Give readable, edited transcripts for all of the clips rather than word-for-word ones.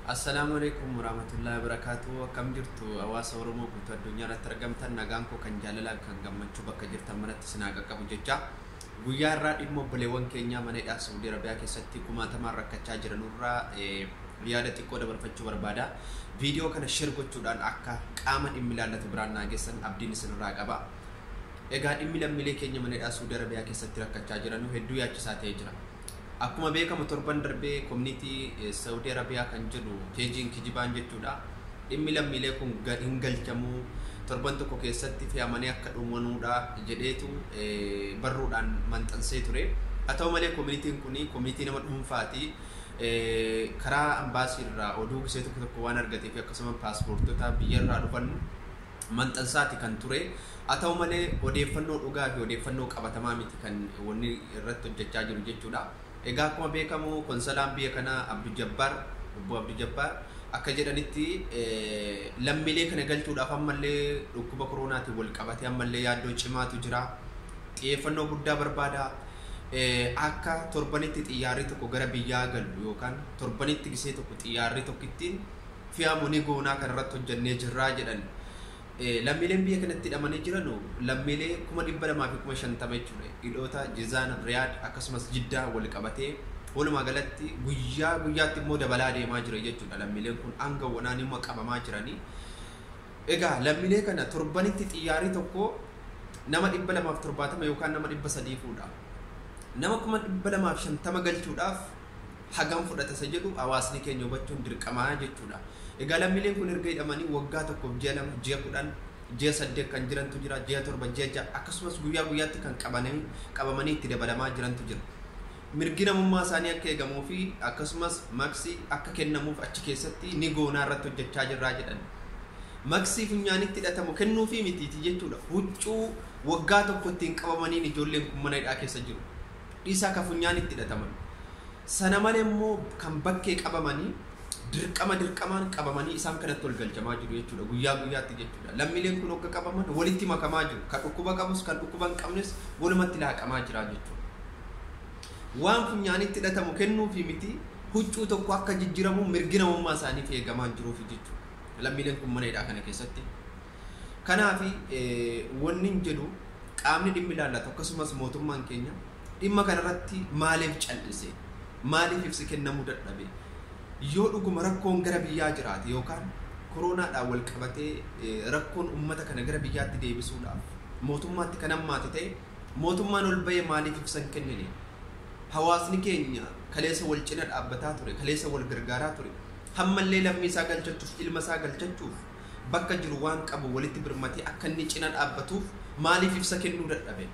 Assalamualaikum warahmatullahi wabarakatuh. Akkam jirtu hawaasa Oromoo guutuu addunyaa irratti argamtan nagaan koo kan jaalala kan gammachuu bakka jirtan maratti isin haa qaqqabu jecha guyyaa irraa dhimma obboleewwan keenya mana hidhaa Saudi Arabiyaa keessatti kumaatamaan rakkachaa jiranurraa yaada xiqqoo dabarfachuu barbaada. Viidiyoo kana share gochuudhaan akka qaama dhimmi ilaallatu biraan naagessan abdiin isinirraa qaba. Egaa dhimmi lammiilee keenya mana hidhaa Saudi Arabiyaa keessatti rakkachaa jiran hedduu yaachisaa ta'ee jira. Akkuma beekamu torban darbee community Saudi Arabiyaa kan jedhu peejiin kijibaan jechuudha. Dhimmi lammiilee kun hin galchamu torban tokko keessatti fe'amanii akka dhumanuudha jedheetu barruudhaan maxxansee ture. Haa ta'u malee community'n kun community nama dhuunfaati. Karaa ambaasii irraa oduu gisee tokko waan argateef akkasumas paaspoortota biyya irraa dhufan maxxansaati kan ture. Haa ta'u malee odeeffannoo dhugaa fi odeeffannoo qabatamaa miti kan wanni irratti hojjechaa jiru jechuudha. Egaa akkuma beekamu konsalaan biyya kana Abduu Jabbaar obbo Abduu Jabbaar akka jedhanitti lammiilee kana galchuudhaaf ammallee dhukkuba koronaatiin wal qabatee ammallee yaaddoo cimaatu jira. Xiyyeeffannoo guddaa barbaada. Akka torbanitti xiyyaarri tokko gara biyyaa galu yookaan torbanitti gisee tokko xiyyaarri tokko ittiin fe'amu ni goonaa kanarratti hojjennee jirraa jedhan. Lammiileen biyya kanatti hidhamanii jiran lammiilee 250 jechuudha. Hidhoota Jizaan, Riyaad akkasumas Jiddaa wal qabatee walumaa galatti guyyaa guyyaatti immoo dabalaa deemaa jira jechuudha. Lammiileen kun hanga wanaan immoo qabamaa jiranii. Egaa lammiilee kana torbanitti xiyyaarri tokko nama 270 yookaan nama 300 fuudha. Nama 250 galchuudhaaf hagam fudhata isa jedhu hawaasni keenya hubachuun dirqamaa jechuudha. Egaa lammiileen kun erga hidhamanii waggaa tokkoof ji'a 2, ji'a 10, ji'a 8 kan jirantu jira, ji'a 7, ji'a 6 akkasumas guyyaa guyyaatti kan qabamanii itti dabalamaa jirantu jira. Mirgi namummaa isaanii akka eegamuu fi akkasumas maksii akka kennamuuf achi keessatti ni goonaa irratti hojjechaa jirraa jedhan. Maksii funyaanitti hidhatamu kennuu fi mitiiti jechuudha. Huccuu waggaa tokko ittiin qabamaniin ijoolleen kun mana hidhaa keessa jiru. Dhiisaa ka funyaanitti hidhataman. Sana malee immoo kan bakkee qabamanii dirqamaan qabamanii isaan kanatti wal galchamaa jiru jechuudha. Guyyaa guyyaatti jechuudha. Lammiileen kun akka qabaman walitti makamaa jiru. Kan dhukkuba qabus kan dhukkuba hin qabnes walumatti laaqamaa jira jechuudha. Waan funyaanitti hidhatamu kennuu fi miti huccuu tokko akka jijjiramu mirgi namummaa isaaniif eegamaa jiruuf jechuudha. Lammiileen kun mana hidhaa kana keessatti. Kanaaf wanni hin jedhu qaamni dhimmi ilaallatu akkasumas mootummaan keenya dhimma kanarratti maaliif cal'ise? Maaliif ibsi kennamuu dadhabe? Yoo dhuguma rakkoon gara biyyaa jiraate yookaan koronaadhaan wal qabatee rakkoon uummata kana gara biyyaatti deebisuudhaaf mootummaatti kan hammaate ta'e mootummaan ol bahee maaliif ibsan kennine? Hawaasni keenya kaleessa wal cina dhaabbataa ture, kaleessa wal gargaaraa ture. Hammallee lammii isaa galchachuuf, ilma isaa galchachuuf bakka jiru waan qabu walitti birmatee akka inni cina dhaabbatuuf maaliif ibsa kennuu dadhabe?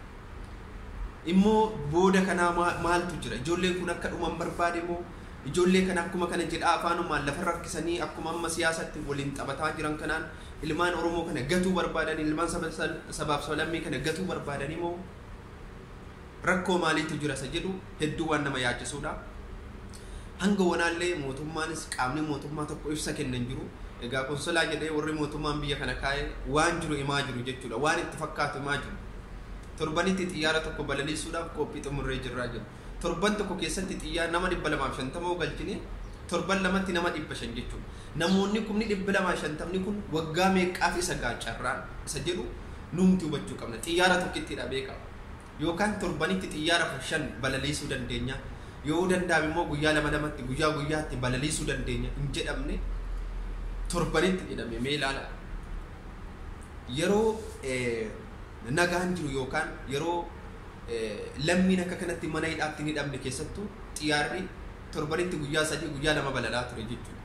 Immoo booda kanaa maaltu jira? Ijoolleen kun akka dhuman barbaade moo ijoollee kana akkuma kana jedhaa afaanumaan lafa rakkisanii akkuma amma siyaasatti waliin taphataa jiran kanaan ilmaan Oromoo kana gatuu barbaadan, ilmaan sabaaf sablammii kana gatuu barbaadan moo rakkoo maaliitu jira isa jedhu hedduu waan nama yaachisuudha. Hanga wanaallee mootummaanis qaamni mootummaa tokko ibsa kennan jiru. Egaa konsolaa jedhee warri mootummaan biyya kana kaa'e waan jiru himaa jiru jechuudha. Waan itti fakkaatu himaa jiru. Torbanitti xiyyaara tokko balaliisuudhaaf qophii xumurree jirraa jiru. Torban tokko keessatti xiyyaara nama 250 galchine torban lamatti nama 500 jechuudha. Namoonni kumni 250 kun waggaa meeqaaf isa gaacarraan isa jedhu nuumti hubachuu qabna. Xiyyaara tokkittidha beekama. Yookaan torbanitti xiyyaara 5 balaliisuu dandeenya. Yoo danda'ame immoo guyyaa 2 guyyaa guyyaatti balaliisuu dandeenya hin jedhamne torbanitti jedhame mee ilaala. Yeroo nagaan jiru yookaan yeroo lammiin akka kanatti mana hidhaatti ni hidhamne keessattuu xiyyaarri torbanitti guyyaa 3 guyyaa 2 balalaa ture jechuudha.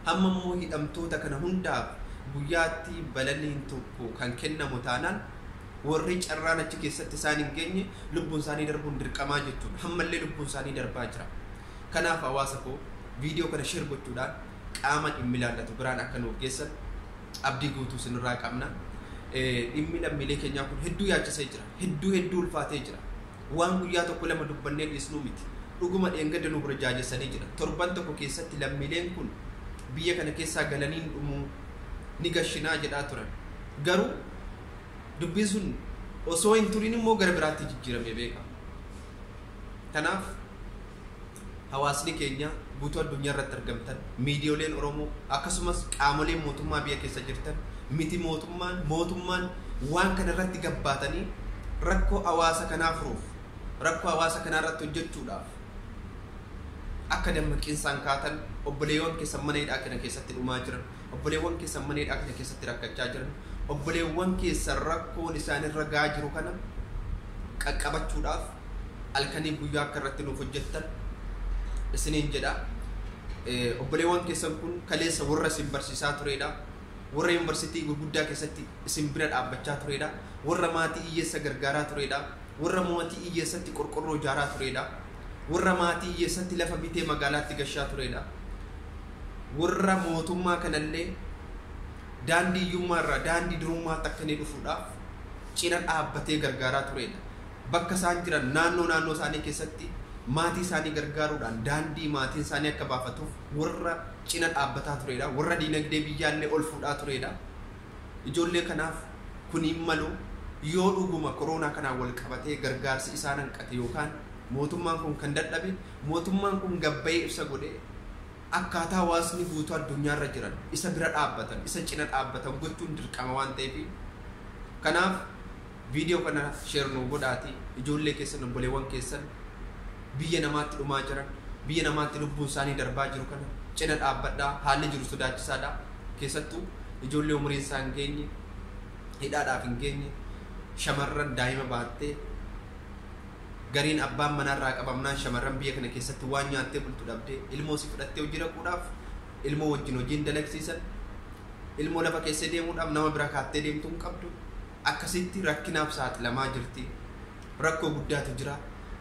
Hamma immoo hidhamtoota kana hundaaf guyyaatti balaliin tokko kan kennamu taanaan warri carraan achi keessatti isaan hin geenye lubbuun isaanii darbuun dirqamaa jechuudha. Hammallee lubbuun isaanii darbaa jira. Kanaaf hawaasa koo viidiyoo kana share gochuudhaan qaama dhimmi ilaallatu biraan akka nuuf geessan abdii guutuu sinirraa qabna. Dhimmi lammiilee keenyaa kun hedduu yaachisee jira. Hedduu ulfaatee jira. Waan guyyaa tokko lama dubbannee dhiisnuu miti. Dhuguma dheengadda nu bira jaajessanii jira. Torban tokko keessatti lammiileen kun biyya kana keessaa galanii dhumuu ni gashinaa jedhaa turan. Garuu dubbiin sun osoo hin turin immoo gara biraatti jijjiiramee beekama. Kanaaf hawaasni keenya guutuu addunyaa irratti argamtan miidiyooleen Oromoo akkasumas qaamoleen mootummaa biyya keessa jirtan miti mootummaan waan kana irratti gabbaatanii rakkoo hawaasa kanaa furuuf rakkoo hawaasa kanaa irratti hojjechuudhaaf akka dammaqiinsaan kaatan obboleewwan keessan mana hidhaa kana keessatti dhumaa jiran obboleewwan keessan mana hidhaa kana keessatti rakkachaa jiran obboleewwan keessan rakkoon isaanirra gaa jiru kana qaqqabachuudhaaf halkanii guyyaa akka irratti nuuf hojjettan isiniin jedha. Obboleewwan keessan kun kaleessa warra isin barsiisaa turedha, warra yuunivarsiitii gurguddaa keessatti isin bira dhaabbachaa turedha, warra maatii hiyyeessa gargaaraa turedha, warra maatii hiyyeessatti qorqorroo ijaaraa turedha, warra maatii hiyyeessatti lafa bitee magaalaatti gashaa turedha, warra mootummaa kanallee daandii hiyyummaarraa daandii durummaatti akka inni dhufuudhaaf cina dhaabbatee gargaaraa turedha. Bakka isaan jiran naannoo isaanii keessatti maatii isaanii gargaaruudhaan daandii maatiin isaanii akka baafatuuf warra cina dhaabbataa turedha, warra diinagdee biyyaallee ol fuudhaa turedha. Ijoollee kanaaf kuniin malu yoo dhuguma koronaa kanaan wal qabatee gargaarsi isaan hanqate yookaan mootummaan kun kan dadhabe mootummaan kun gabbayee ibsa godhee akkaataa hawaasni guutuu addunyaarra jiran isa bira dhaabbatan isa cina dhaabbatan gochuun dirqama waan ta'eef kanaaf viidiyoo kana sheer nu godhaati ijoollee keessan obboleewwan keessan biyya namaatti dhumaa jiran biyya namaatti lubbuun isaanii darbaa jiru kana cina dhaabbadhaa. Haalli jiru sodaachisaadha, keessattuu ijoollee umuriin isaa hin geenye hidhaadhaaf hin geenye shamarran daa'ima baattee gariin abbaan manarraa qabamnaan shamarran biyya kana keessatti waan nyaattee bultu dhabdee ilmoo si fudhattee hojii dhaquudhaaf ilmoo wajjin hojiin dalagsiisan ilmoo lafa keessa deemuudhaaf nama bira kaattee deemtu hin qabdu. Akkasitti rakkinaaf saaxilamaa jirti. Rakkoo guddaatu jira.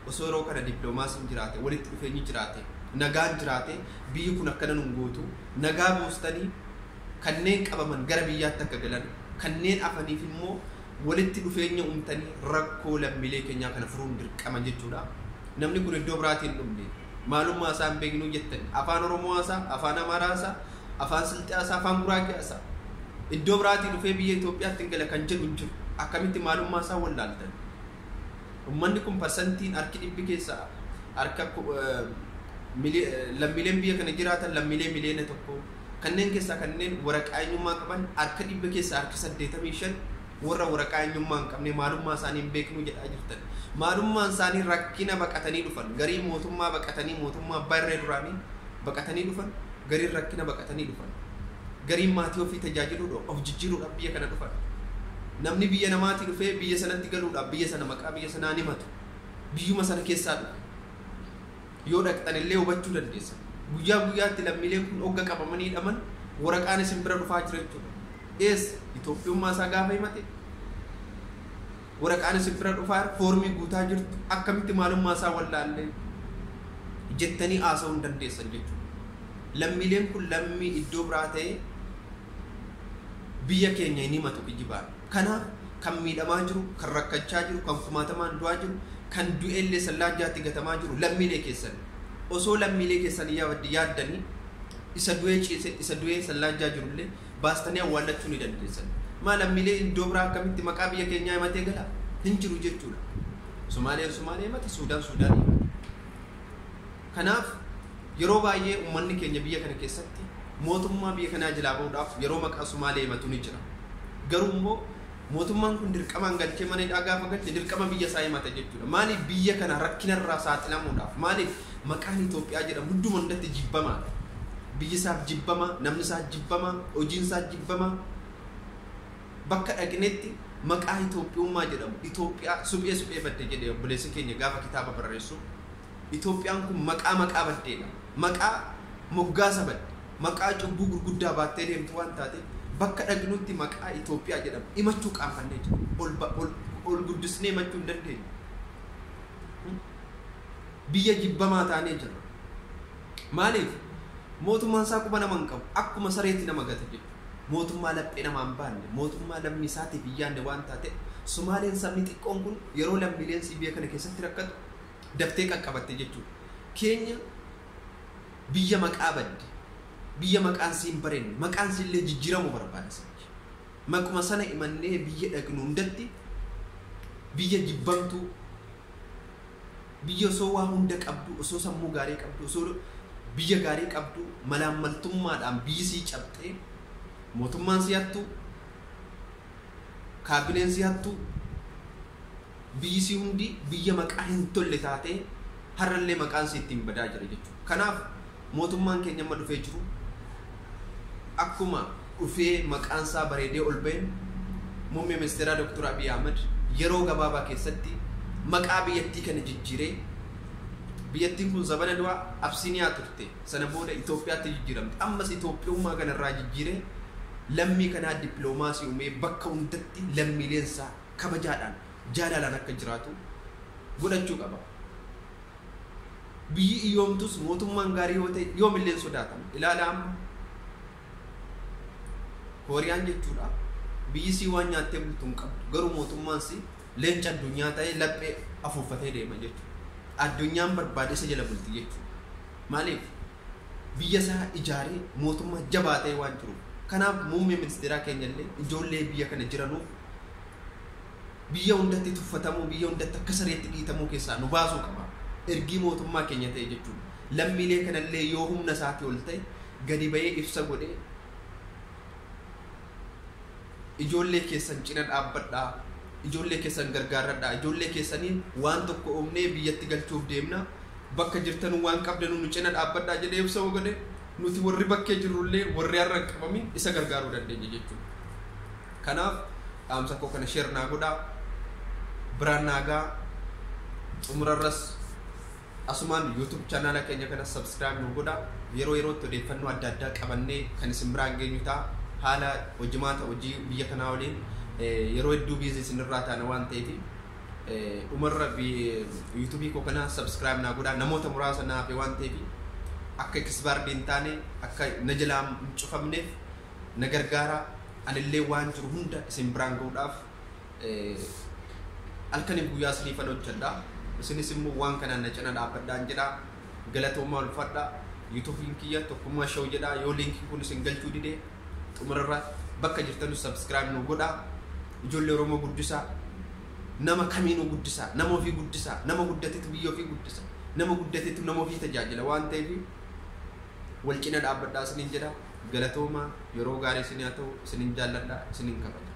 Osoo yeroo kana dippiloomaasiin jiraate walitti dhufeenyi jiraate nagaan jiraate biyyi kun akkana nun gootu nagaa buustanii kanneen qabaman gara biyyaatti akka galan kanneen afaniif immoo walitti dhufeenya uumtanii rakkoo lammiilee keenyaa kana furuun dirqama jechuudha. Namni kun iddoo biraatiin dhumne maalummaa isaa hin beeknu jettani afaan Oromoo haasaa, afaan Amaaraa haasaa, afaan Silxee haasaa, afaan Guraagee haasaa iddoo biraatiin dhufee biyya Itoophiyaatti gala kan jedhu hin jiru. Akkamitti maalummaa isaa wallaaltan? Ummanni kun parsantiin harki dhibbi keessaa harka lammiileen biyya kana jiraatan lammiilee miliyoona tokko kanneen keessaa kanneen waraqaa eenyummaa qaban harka dhibbi keessaa harki 85 warra waraqaa eenyummaa hin qabne maalummaa isaanii hin beeknu jedhaa jirtan. Maalummaan isaanii rakkina baqatanii dhufan garii mootummaa baqatanii mootummaa abbaa irree duraanii baqatanii dhufan garii rakkina baqatanii dhufan garii maatii ofii tajaajiluudhaaf of jijjiiruudhaaf biyya kana dhufan. Namni biyya namaatii dhufee biyya sanatti galuudhaaf biyya sana maqaa biyya sanaa ni matu biyyuma sana keessaa dhufe yoo dhaqxan illee hubachuu dandeessa. Guyyaa guyyaatti lammiileen kun hogga qabamanii hidhaman waraqaan isin bira dhufaa jira jechuudha. Eessa Itoophiyummaa isaa gaafa himate waraqaan isin bira dhufaa foormii guutaa jirtu akkamitti maalummaa isaa wallaallee jettanii haasa'uu hin dandeessan jechuudha. Lammiileen kun lammii iddoo biraa ta'ee biyya keenya hin himatu kijibaan. Kanaaf kan miidhamaa jiru, kan rakkachaa jiru, kan kumaatamaan du'aa jiru, kan du'ellee sallaajjaatti gatamaa jiru lammiilee keessan. Osoo lammiilee keessan yaaddanii isa du'ee ciise isa du'ee sallaajjaa jirullee baastanii awwaallachuu ni dandeessan. Maa lammiilee iddoo biraa akkamitti maqaa biyya keenyaa himatee gala hin jiru jechuudha. Somaalee himate, Suudaan himate. Kanaaf yeroo baay'ee uummanni keenya biyya kana keessatti mootummaa biyya kanaa jalaa bahuudhaaf yeroo maqaa Somaalee himatu ni jira. Garuu immoo mootummaan kun dirqamaan galchee mana hidhaa gaafa galche dirqama biyya isaa himata jechuudha. Maaliif biyya kana rakkinarraa saaxilamuudhaaf maaliif maqaan Itoophiyaa jedhamu hunduma hundatti jibbamaadha. Biyyi isaaf jibbama, namni isaaf jibbama, hojiin isaaf jibbama. Bakka dhaqnetti maqaa Itoophiyummaa jedhamu Itoophiyaa suphee badde jedhee obboleessi keenya gaafa kitaaba barreessu Itoophiyaan kun maqaa baddeedha. Maqaa moggaasa badde, maqaa cubbuu gurguddaa baattee deemtu waan taateef bakka dhaqnutti maqaa Itoophiyaa jedhamu himachuu qaanfannee jiru. Ol guddisnee himachuu hin dandeenye. Biyya jibbamaa taanee jirra. Maaliif? Mootummaan isaa quba nama hin qabu. Akkuma sareetti nama gata jechuudha. Mootummaa laphee namaa hin baanne, mootummaa lammii isaatiif biyyaanne waan taate Somaaleen sabni xiqqoon kun yeroo lammiileen biyya kana keessatti rakkatu daftee qaqqabatte jechuudha. Keenya biyya maqaa badde. Biyya maqaan siin barenne maqaan siinillee jijjiiramu barbaada. Maquma sana imannee biyya dhaqnu hundatti biyya jibbamtu biyya osoo waa hunda qabdu osoo sammuu gaarii qabdu osoo biyya gaarii qabdu malaammaltummaadhaan biisii cabxee mootummaan si hattu kaabineen si hattu biisii hundi biyya maqaa hin tolle taatee har'allee maqaan si ittiin badaa jira jechuudha. Kanaaf mootummaan keenya amma dhufee jiru akkuma dhufee maqaan isaa bareedee ol ba'een muummee ministeeraa Dr. Abiy Ahmed yeroo gabaabaa keessatti maqaa biyyattii kana jijjiiree biyyattiin kun sabana du'a Absiiniyaa turte sana booda Itoophiyaatti jijjiiramte ammas Itoophiyummaa kanarraa jijjiiree lammii kanaa dippiloomaasii uumee bakka hundatti lammiileensaa kabajaadhaan jaalalaan akka jiraatu godhachuu qaba. Biyyi iyyoomtus mootummaan gaarii yoo ta'e yoomillee sodaatama. Ilaala amma Kooriyaan jechuudha biyyi sii waan nyaattee bultu hin qabdu garuu mootummaan si leenca addunyaa ta'ee laphee afuuffatee deema jechuudha. Addunyaan barbaade isa jala bulti jechuudha. Maaliif biyya isaa ijaaree mootummaa jabaa ta'e waan jiruuf. Kanaaf muummee ministeeraa keenya illee ijoollee biyya kana jiranuuf biyya hundatti tuffatamuu biyya hundatti akka sareetti dhiitamuu keessaa nu baasuu qaba. Ergii mootummaa keenya ta'e jechuudha. Lammiilee kanallee yoo humna isaatii ol ta'e gadi ba'ee ibsa godhee ijoollee keessan cina dhaabbadhaa, ijoollee keessan gargaaradhaa, ijoollee keessaniin waan tokko uumnee biyyatti galchuuf deemna, bakka jirtan waan qabdan nu cina dhaabbadhaa jedhee ibsa godhee nuti warri bakkee jirrullee warri har'a qabamin isa gargaaruu dandeenya jechuudha. Kanaaf dhaamsa koo kana share naa godhaa, biraan naagaa, xumurarras asumaan YouTube channel keenya kana subscribe nu godhaa. Yeroo yerootti odeeffannoo adda addaa qabannee kan isin biraan geenyu ta'a. Haala hojimaata hojii biyya kanaa waliin yeroo hedduu biizii isinirraa taana waan ta'eef dhumarra YouTube koo kana subscribe naa godhaa. Namoota muraasa naaf waan ta'eef akka kisbaardii hin taane akka na jalaa hin cufamneef na gargaara. Anillee waan jiru hunda isin biraan gahuudhaaf halkaniif guyyaa isiniifan hojjedha. Isinis immoo waan kanaan na cina dhaabbadhaan jedha. Galatoomaa ulfadha. YouTubein kiyya tokkummaa show jedha. Yoo linkii kun isin galchuu dide xumurarra bakka jirtanu subscribe nu godhaa. Ijoollee Oromoo guddisaa, nama kamiinuu guddisaa, nama ofii guddisaa, nama guddatetu biyya ofii guddisa, nama guddatetu nama ofii tajaajila waan ta'eef wal cina dhaabbadhaa isiniin jedha. Galatoomaa yeroo gaarii isin haa ta'u isiniin jaalladha isiniin kabaja.